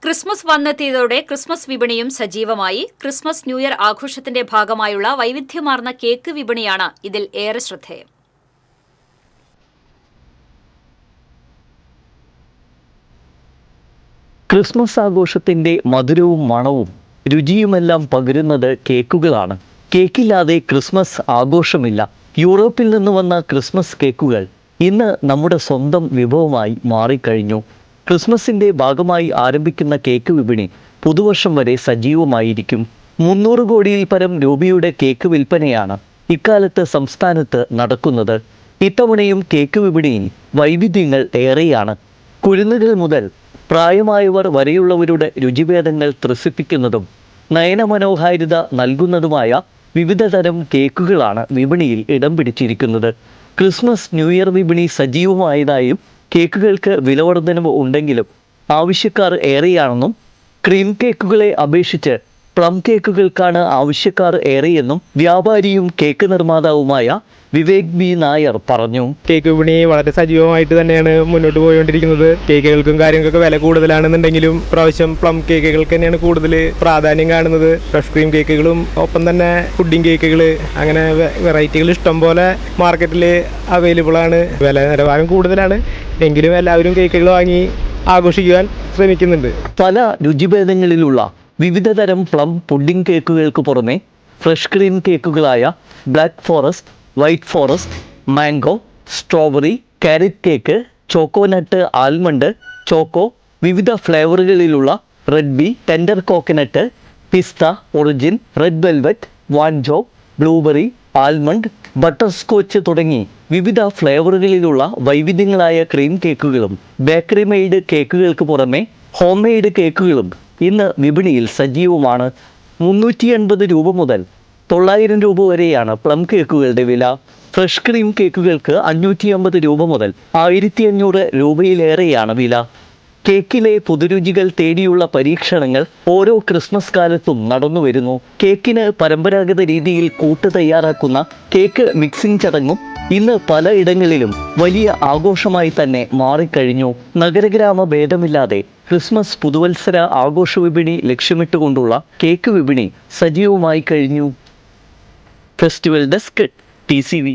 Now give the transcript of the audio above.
Christmas വന്നെത്തിയതോടെ Christmas വിപണിയും സജീവമായി. Christmas new year ആഘോഷത്തിന്റെ ഭാഗമായുള്ള വൈവിധ്യമാർന്ന കേക്ക് വിപണിയാണ് ഇതിൽ ഏറെ ശ്രദ്ധേയം. ക്രിസ്മസ് ആഘോഷത്തിന്റെ മധുരവും മണവും രുചിയുമെല്ലാം പകരുന്നത് കേക്കുകളാണ്. കേക്കില്ലാതെ ക്രിസ്മസ് ആഘോഷമില്ല. യൂറോപ്പിൽ നിന്ന് വന്ന ക്രിസ്മസ് കേക്കുകൾ ഇന്ന് നമ്മുടെ സ്വന്തം വിഭവമായി മാറിക്കഴിഞ്ഞു. ക്രിസ്മസിന്റെ ഭാഗമായി ആരംഭിക്കുന്ന കേക്ക് വിപണി പുതുവർഷം വരെ സജീവമായിരിക്കും. 300 കോടിയിൽ പരം രൂപയുടെ കേക്ക് വിൽപ്പനയാണ് ഇക്കാലത്ത് സംസ്ഥാനത്ത് നടക്കുന്നത്. ഇത്തവണയും കേക്ക് വിപണിയിൽ വൈവിധ്യങ്ങൾ ഏറെയാണ്. കുരുന്നുകൾ മുതൽ പ്രായമായവർ വരെയുള്ളവരുടെ രുചിഭേദങ്ങൾ ത്രസിപ്പിക്കുന്നതും നയനമനോഹാരിത നൽകുന്നതുമായ വിവിധ തരം കേക്കുകളാണ് വിപണിയിൽ ഇടം പിടിച്ചിരിക്കുന്നത്. ക്രിസ്മസ് ന്യൂ ഇയർ വിപണി സജീവമായതായും കേക്കുകൾക്ക് വിലവർധനവ് ഉണ്ടെങ്കിലും ആവശ്യക്കാർ ഏറെയാണെന്നും ക്രീം കേക്കുകളെ അപേക്ഷിച്ച് പ്ലം കേക്കുകൾക്കാണ് ആവശ്യക്കാർ ഏറെയെന്നും വ്യാപാരിയും കേക്ക് നിർമ്മാതാവുമായ വിവേക് ബി നായർ പറഞ്ഞു. കേക്ക് വിപണി വളരെ സജീവമായിട്ട് തന്നെയാണ് മുന്നോട്ട് പോയിക്കൊണ്ടിരിക്കുന്നത്. കേക്കുകൾക്കും കാര്യങ്ങൾക്കൊക്കെ വില കൂടുതലാണെന്നുണ്ടെങ്കിലും പ്രാവശ്യം പ്ലം കേക്കുകൾക്ക് തന്നെയാണ് കൂടുതൽ പ്രാധാന്യം കാണുന്നത്. ഫ്രഷ് ക്രീം കേക്കുകളും ഒപ്പം തന്നെ പുഡിംഗ് കേക്കുകൾ, അങ്ങനെ വെറൈറ്റികൾ ഇഷ്ടം പോലെ മാർക്കറ്റിൽ അവൈലബിൾ ആണ്. വില നിലവാരം കൂടുതലാണ് എങ്കിലും എല്ലാവരും കേക്കുകൾ വാങ്ങി ആഘോഷിക്കുവാൻ ശ്രമിക്കുന്നുണ്ട്. പല രുചിഭേദങ്ങളിലുള്ള വിവിധ തരം പ്ലം പുഡിംഗ് കേക്കുകൾക്ക് പുറമെ ഫ്രഷ് ക്രീം കേക്കുകളായ black forest, white forest, mango, strawberry, carrot cake, choconut, almond, choco, വിവിധ ഫ്ലേവറുകളിലുള്ള റെഡ് ബി, ടെൻഡർ കോക്കനട്ട്, പിസ്ത, ഒറിജിൻ, റെഡ് വെൽവെറ്റ്, വാൻജോ, ബ്ലൂബെറി, ആൽമണ്ട്, ബട്ടർ സ്കോച്ച് തുടങ്ങി വിവിധ ഫ്ലേവറുകളിലുള്ള വൈവിധ്യങ്ങളായ ക്രീം കേക്കുകളും ബേക്കറി മെയ്ഡ് കേക്കുകൾക്ക് പുറമെ ഹോം മെയ്ഡ് കേക്കുകളും ഇന്ന് വിപണിയിൽ സജീവമാണ്. 380 രൂപ മുതൽ 900 രൂപ വരെയാണ് പ്ലം കേക്കുകളുടെ വില. ഫ്രഷ് ക്രീം കേക്കുകൾക്ക് 550 രൂപ മുതൽ 1500 രൂപയിലേറെയാണ് വില. കേക്കിലെ പുതുരുചികൾ തേടിയുള്ള പരീക്ഷണങ്ങൾ ഓരോ ക്രിസ്മസ് കാലത്തും നടന്നു വരുന്നു. കേക്കിന് പരമ്പരാഗത രീതിയിൽ കൂട്ട് തയ്യാറാക്കുന്ന കേക്ക് മിക്സിംഗ് ചടങ്ങും ഇന്ന് പലയിടങ്ങളിലും വലിയ ആഘോഷമായി തന്നെ മാറിക്കഴിഞ്ഞു. നഗരഗ്രാമ ഭേദമില്ലാതെ ക്രിസ്മസ് പുതുവത്സര ആഘോഷ വിപണി ലക്ഷ്യമിട്ടുകൊണ്ടുള്ള കേക്ക് വിപണി സജീവമായി കഴിഞ്ഞു. Festival desk TCV.